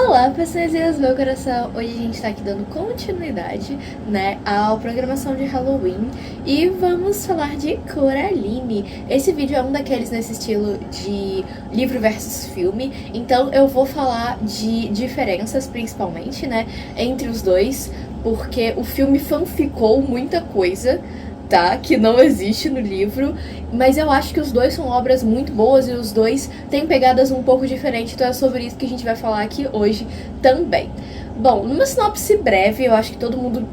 Olá, pessoas do meu coração! Hoje a gente tá aqui dando continuidade, né, à programação de Halloween e vamos falar de Coraline. Esse vídeo é um daqueles nesse estilo de livro versus filme, então eu vou falar de diferenças, principalmente, né, entre os dois, porque o filme fanficou muita coisa, tá? Que não existe no livro, mas eu acho que os dois são obras muito boas e os dois têm pegadas um pouco diferentes, então é sobre isso que a gente vai falar aqui hoje também. Bom, numa sinopse breve, eu acho que todo mundo,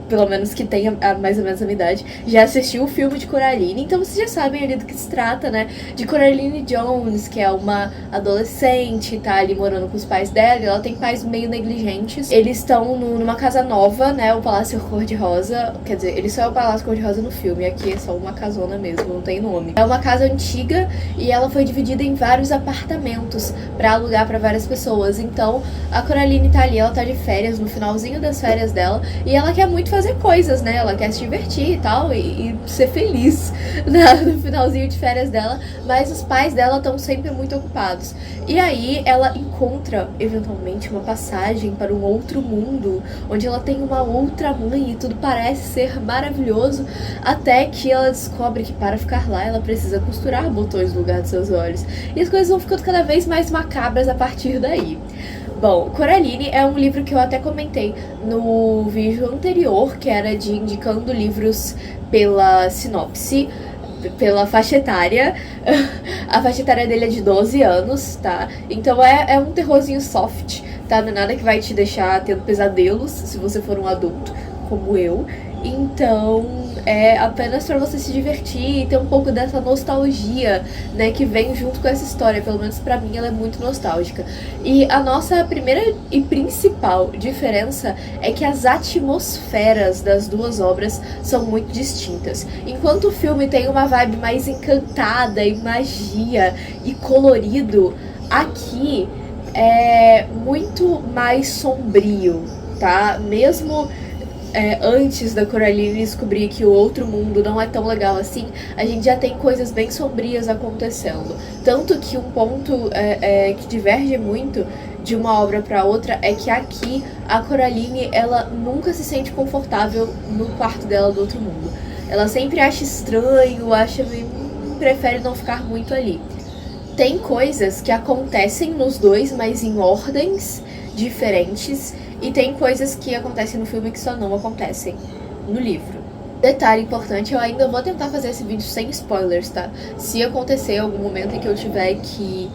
pelo menos que tenha mais ou menos a minha idade, já assistiu o filme de Coraline, então vocês já sabem ali do que se trata, né? De Coraline Jones, que é uma adolescente, tá ali morando com os pais dela, e ela tem pais meio negligentes. Eles estão numa casa nova, né? O Palácio Cor-de-Rosa, quer dizer, ele só é o Palácio Cor-de-Rosa no filme, aqui é só uma casona mesmo, não tem nome. É uma casa antiga e ela foi dividida em vários apartamentos pra alugar pra várias pessoas. Então, a Coraline tá ali, ela tá de férias, no finalzinho das férias dela, e ela quer muito fazer coisas, né? Ela quer se divertir e tal, e ser feliz, né? No finalzinho de férias dela, mas os pais dela estão sempre muito ocupados. E aí ela encontra, eventualmente, uma passagem para um outro mundo, onde ela tem uma outra mãe e tudo parece ser maravilhoso, até que ela descobre que para ficar lá ela precisa costurar botões no lugar de seus olhos. E as coisas vão ficando cada vez mais macabras a partir daí. Bom, Coraline é um livro que eu até comentei no vídeo anterior, que era de indicando livros pela sinopse, pela faixa etária. A faixa etária dele é de 12 anos, tá? Então é um terrorzinho soft, tá? Não é nada que vai te deixar tendo pesadelos se você for um adulto, como eu. Então é apenas pra você se divertir e ter um pouco dessa nostalgia, né, que vem junto com essa história. Pelo menos pra mim ela é muito nostálgica. E a nossa primeira e principal diferença é que as atmosferas das duas obras são muito distintas. Enquanto o filme tem uma vibe mais encantada e magia e colorido, aqui é muito mais sombrio, tá? Mesmo antes da Coraline descobrir que o outro mundo não é tão legal assim, a gente já tem coisas bem sombrias acontecendo. Tanto que um ponto que diverge muito de uma obra para outra é que aqui a Coraline, ela nunca se sente confortável no quarto dela do outro mundo. Ela sempre acha estranho, prefere não ficar muito ali. Tem coisas que acontecem nos dois, mas em ordens diferentes, e tem coisas que acontecem no filme que só não acontecem no livro. Detalhe importante, eu ainda vou tentar fazer esse vídeo sem spoilers, tá? Se acontecer algum momento em que eu tiver que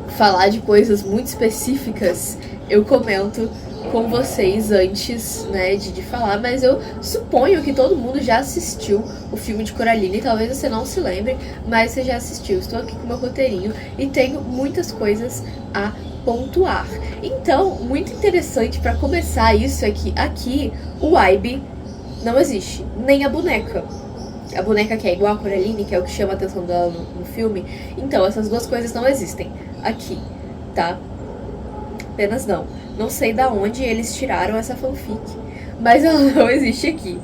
falar de coisas muito específicas, eu comento com vocês antes, né, de falar, mas eu suponho que todo mundo já assistiu o filme de Coraline, talvez você não se lembre, mas você já assistiu. Estou aqui com meu roteirinho e tenho muitas coisas a pontuar. Então, muito interessante para começar isso é que aqui o Ibe não existe, nem a boneca. A boneca que é igual a Coraline, que é o que chama a atenção dela no filme. Então, essas duas coisas não existem aqui, tá? Apenas não. Não sei da onde eles tiraram essa fanfic, mas ela não existe aqui.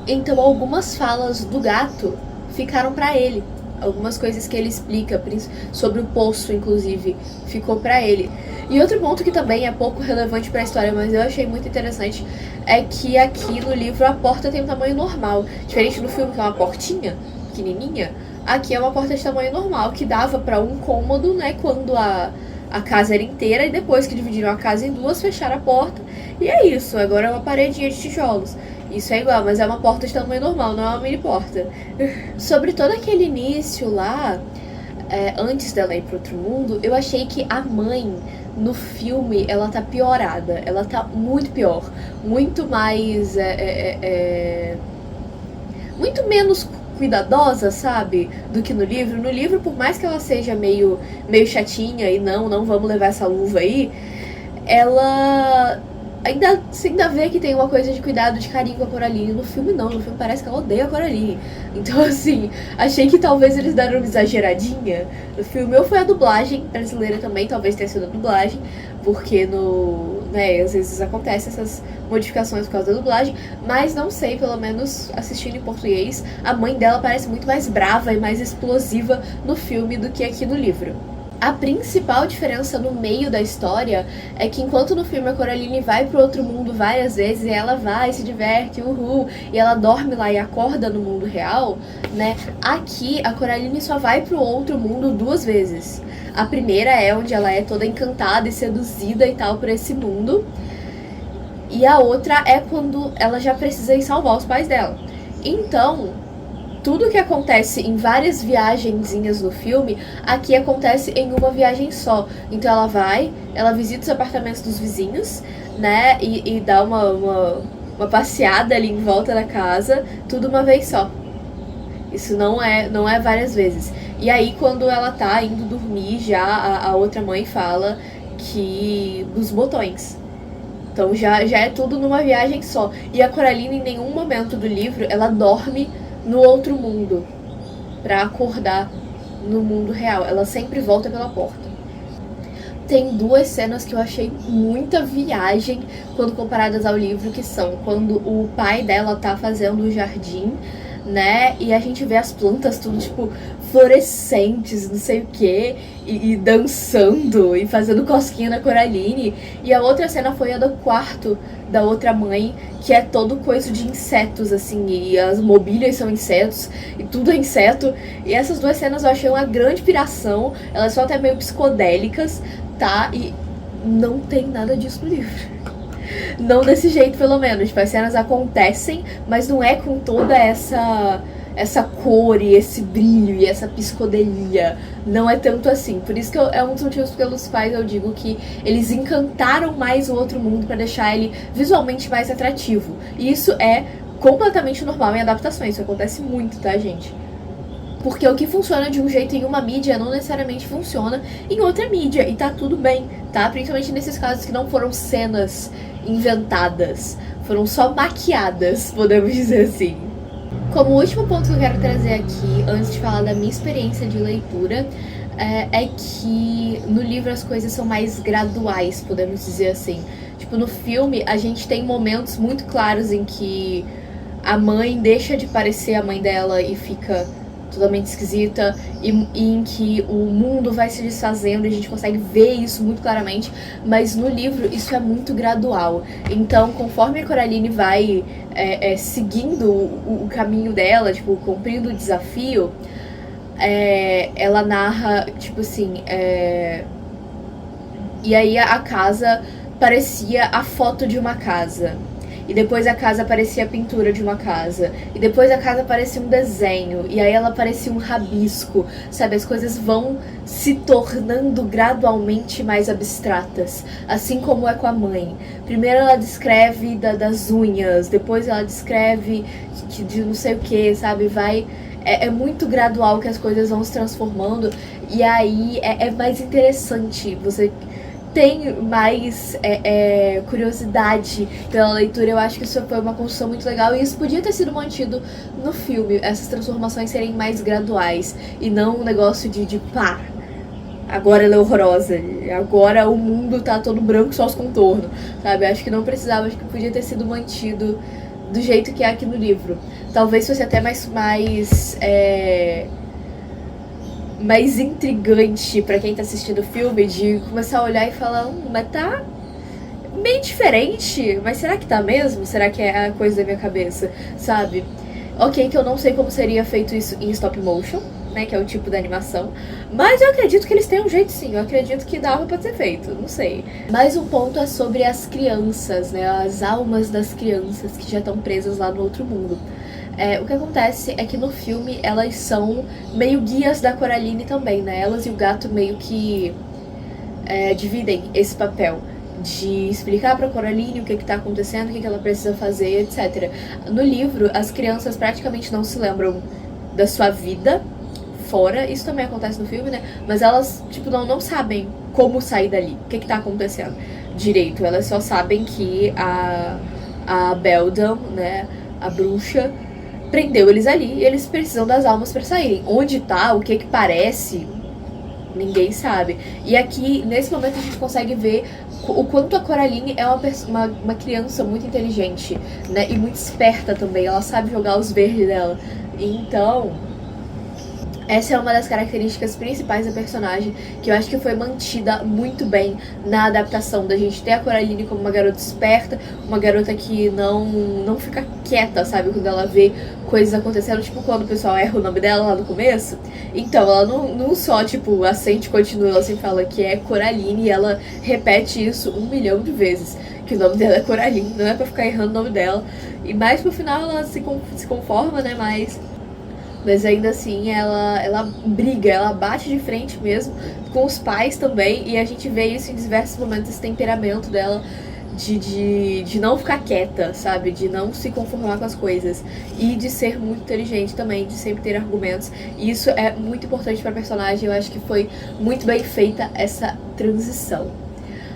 Então, algumas falas do gato ficaram pra ele. Algumas coisas que ele explica, sobre o poço, inclusive, ficou pra ele. E outro ponto que também é pouco relevante pra história, mas eu achei muito interessante, é que aqui no livro a porta tem um tamanho normal. Diferente do filme, que é uma portinha pequenininha, aqui é uma porta de tamanho normal, que dava pra um cômodo, né, quando a casa era inteira, e depois que dividiram a casa em duas, fecharam a porta, e é isso, agora é uma paredinha de tijolos. Isso é igual, mas é uma porta de tamanho normal, não é uma mini porta. Sobre todo aquele início lá, antes dela ir pro outro mundo, eu achei que a mãe, no filme, ela tá piorada. Ela tá muito pior. Muito mais... muito menos cuidadosa, sabe? Do que no livro. No livro, por mais que ela seja meio chatinha e não vamos levar essa luva aí, ela... Você ainda vê que tem uma coisa de cuidado, de carinho com a Coraline. No filme não, no filme parece que ela odeia a Coraline. Então assim, achei que talvez eles deram uma exageradinha no filme. Ou foi a dublagem brasileira também, talvez tenha sido a dublagem, porque às vezes acontecem essas modificações por causa da dublagem, mas não sei, pelo menos assistindo em português, a mãe dela parece muito mais brava e mais explosiva no filme do que aqui no livro. A principal diferença no meio da história é que enquanto no filme a Coraline vai pro outro mundo várias vezes, e ela vai, se diverte, uhul, e ela dorme lá e acorda no mundo real, né? Aqui a Coraline só vai pro outro mundo 2 vezes. A primeira é onde ela é toda encantada e seduzida e tal por esse mundo. E a outra é quando ela já precisa ir salvar os pais dela. Então, tudo que acontece em várias viagenzinhas no filme, aqui acontece em uma viagem só. Então ela vai, ela visita os apartamentos dos vizinhos, né? E dá uma passeada ali em volta da casa, tudo uma vez só. Isso não é várias vezes. E aí quando ela tá indo dormir, já a outra mãe fala que dos botões. Então já é tudo numa viagem só. E a Coraline, em nenhum momento do livro, ela dorme no outro mundo pra acordar no mundo real. Ela sempre volta pela porta. Tem 2 cenas que eu achei muita viagem quando comparadas ao livro, que são quando o pai dela tá fazendo o jardim, né? E a gente vê as plantas tudo, tipo, fluorescentes, não sei o que, e dançando e fazendo cosquinha na Coraline. E a outra cena foi a do quarto da outra mãe, que é todo coisa de insetos, assim, e as mobílias são insetos, e tudo é inseto. E essas 2 cenas eu achei uma grande piração, elas são até meio psicodélicas, tá? E não tem nada disso no livro. Não desse jeito, pelo menos. Tipo, as cenas acontecem, mas não é com toda essa cor e esse brilho e essa psicodelia. Não é tanto assim. Por isso que é um dos motivos pelos quais eu digo que eles encantaram mais o outro mundo pra deixar ele visualmente mais atrativo. E isso é completamente normal em adaptações. Isso acontece muito, tá, gente? Porque o que funciona de um jeito em uma mídia não necessariamente funciona em outra mídia. E tá tudo bem, tá? Principalmente nesses casos que não foram cenas inventadas. Foram só maquiadas, podemos dizer assim. Como último ponto que eu quero trazer aqui, antes de falar da minha experiência de leitura, é que no livro as coisas são mais graduais, podemos dizer assim. Tipo, no filme a gente tem momentos muito claros em que a mãe deixa de parecer a mãe dela e fica totalmente esquisita, e em que o mundo vai se desfazendo e a gente consegue ver isso muito claramente, mas no livro isso é muito gradual. Então, conforme a Coraline vai seguindo o caminho dela, tipo, cumprindo o desafio, ela narra, tipo assim, e aí a casa parecia a foto de uma casa. E depois a casa parecia a pintura de uma casa. E depois a casa parecia um desenho. E aí ela parecia um rabisco. Sabe, as coisas vão se tornando gradualmente mais abstratas. Assim como é com a mãe. Primeiro ela descreve das unhas. Depois ela descreve de não sei o que, sabe? É muito gradual que as coisas vão se transformando. E aí é mais interessante. Você tem mais curiosidade pela leitura. Eu acho que isso foi uma construção muito legal e isso podia ter sido mantido no filme, essas transformações serem mais graduais e não um negócio de pá, agora ela é horrorosa, agora o mundo tá todo branco, só os contornos, sabe? Acho que não precisava, acho que podia ter sido mantido do jeito que é aqui no livro. Talvez fosse até mais intrigante pra quem tá assistindo o filme, de começar a olhar e falar, mas tá meio diferente, mas será que tá mesmo? Será que é a coisa da minha cabeça, sabe? Ok, que eu não sei como seria feito isso em stop motion, né, que é o tipo da animação, mas eu acredito que eles têm um jeito sim, eu acredito que dava pra ser feito, não sei. Mais um ponto é sobre as crianças, né, as almas das crianças que já estão presas lá no outro mundo. O que acontece é que no filme elas são meio guias da Coraline também, né? Elas e o gato meio que dividem esse papel de explicar pra Coraline o que tá acontecendo, o que ela precisa fazer, etc. No livro, as crianças praticamente não se lembram da sua vida fora, isso também acontece no filme, né? Mas elas, tipo, não sabem como sair dali, o que tá acontecendo direito. Elas só sabem que a Beldam, né, a bruxa, prendeu eles ali e eles precisam das almas pra saírem. Onde tá, o que parece, ninguém sabe. E aqui, nesse momento, a gente consegue ver o quanto a Coraline é uma criança muito inteligente, né? E muito esperta também. Ela sabe jogar os verdes dela. Então, Essa é uma das características principais da personagem, que eu acho que foi mantida muito bem na adaptação, da gente ter a Coraline como uma garota esperta, uma garota que não fica quieta, sabe, quando ela vê coisas acontecendo, tipo quando o pessoal erra o nome dela lá no começo. Então, ela não só, tipo, assente e continua, ela sempre fala que é Coraline e ela repete isso 1 milhão de vezes, que o nome dela é Coraline, não é pra ficar errando o nome dela. E mais pro final ela se conforma, né, mas ainda assim ela briga, ela bate de frente mesmo com os pais também, e a gente vê isso em diversos momentos, esse temperamento dela de não ficar quieta, sabe? De não se conformar com as coisas e de ser muito inteligente também, de sempre ter argumentos. E isso é muito importante pra personagem, eu acho que foi muito bem feita essa transição.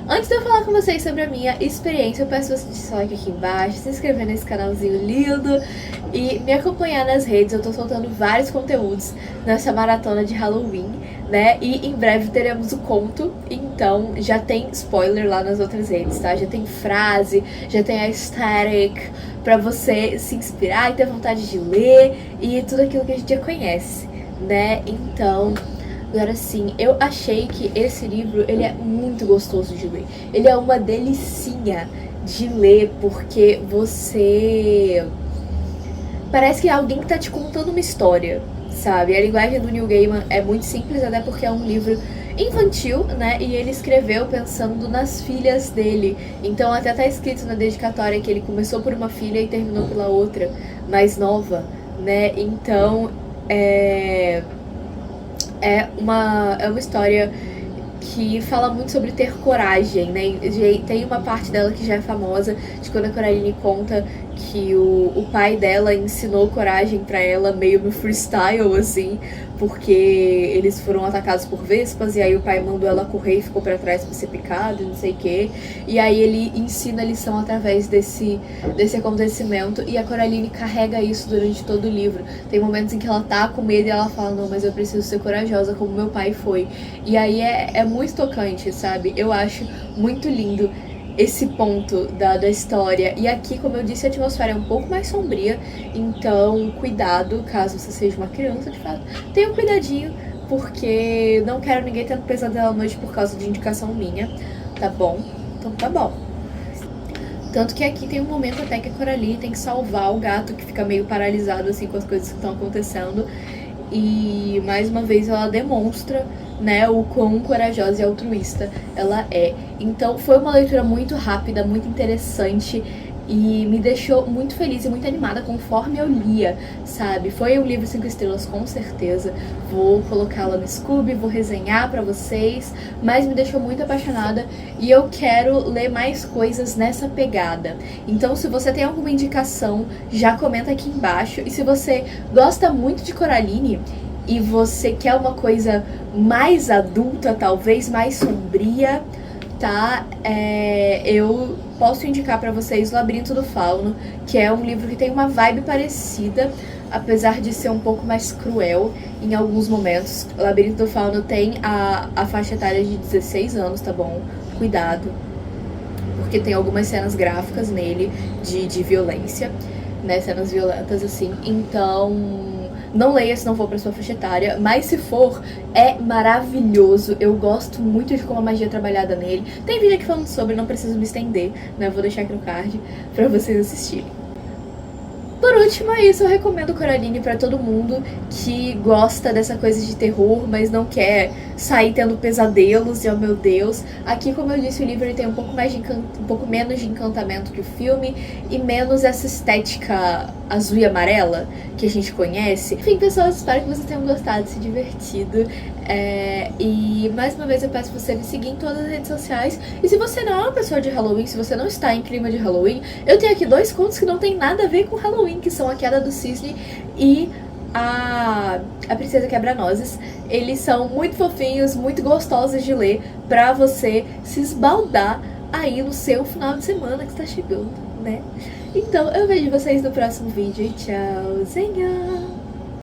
Antes de eu falar com vocês sobre a minha experiência, eu peço você deixar o like aqui embaixo, se inscrever nesse canalzinho lindo e me acompanhar nas redes. Eu tô soltando vários conteúdos nessa maratona de Halloween, né? E em breve teremos o conto, então já tem spoiler lá nas outras redes, tá? Já tem frase, já tem a aesthetic pra você se inspirar e ter vontade de ler e tudo aquilo que a gente já conhece, né? Então... Agora sim, eu achei que esse livro, ele é muito gostoso de ler. Ele é uma delicinha de ler, porque você... Parece que é alguém que tá te contando uma história, sabe? A linguagem do Neil Gaiman é muito simples, até porque é um livro infantil, né? E ele escreveu pensando nas filhas dele. Então até tá escrito na dedicatória que ele começou por uma filha e terminou pela outra, mais nova, né? Então, é uma história que fala muito sobre ter coragem, né? Tem uma parte dela que já é famosa, de quando a Coraline conta que o pai dela ensinou coragem pra ela meio no freestyle, assim, porque eles foram atacados por vespas, e aí o pai mandou ela correr e ficou pra trás pra ser picado, não sei o quê. E aí ele ensina a lição através desse acontecimento, e a Coraline carrega isso durante todo o livro. Tem momentos em que ela tá com medo e ela fala, não, mas eu preciso ser corajosa como meu pai foi. E aí é muito tocante, sabe? Eu acho muito lindo esse ponto da história. E aqui, como eu disse, a atmosfera é um pouco mais sombria, então cuidado, caso você seja uma criança, de fato, tenha um cuidadinho, porque não quero ninguém tendo pesadelo à noite por causa de indicação minha, tá bom? Então tá bom. Tanto que aqui tem um momento até que a Coraline tem que salvar o gato, que fica meio paralisado assim com as coisas que estão acontecendo, e mais uma vez ela demonstra, né, o quão corajosa e altruísta ela é. Então foi uma leitura muito rápida, muito interessante e me deixou muito feliz e muito animada conforme eu lia, sabe? Foi um livro 5 estrelas com certeza, vou colocá-la no Scooby, vou resenhar pra vocês, mas me deixou muito apaixonada e eu quero ler mais coisas nessa pegada. Então se você tem alguma indicação, já comenta aqui embaixo, e se você gosta muito de Coraline e você quer uma coisa mais adulta, talvez mais sombria, tá? Eu posso indicar pra vocês O Labirinto do Fauno, que é um livro que tem uma vibe parecida, apesar de ser um pouco mais cruel em alguns momentos. O Labirinto do Fauno tem a faixa etária de 16 anos, tá bom? Cuidado, porque tem algumas cenas gráficas nele de violência, né? Cenas violentas, assim. Então... não leia se não for pra sua faixa etária, mas se for, é maravilhoso. Eu gosto muito de como a magia é trabalhada nele. Tem vídeo aqui falando sobre, não preciso me estender, né? Eu vou deixar aqui no card pra vocês assistirem. Por último, é isso. Eu recomendo Coraline pra todo mundo que gosta dessa coisa de terror, mas não quer sair tendo pesadelos, e oh meu Deus. Aqui, como eu disse, o livro ele tem um pouco menos de encantamento que o filme, e menos essa estética azul e amarela que a gente conhece. Enfim, pessoas, espero que vocês tenham gostado, se divertido. E mais uma vez eu peço você me seguir em todas as redes sociais. E se você não é uma pessoa de Halloween, se você não está em clima de Halloween, eu tenho aqui 2 contos que não tem nada a ver com Halloween, que são A Queda do Cisne e a Princesa Quebra-Nozes. Eles são muito fofinhos, muito gostosos de ler, pra você se esbaldar aí no seu final de semana que está chegando, né? Então eu vejo vocês no próximo vídeo e tchauzinho!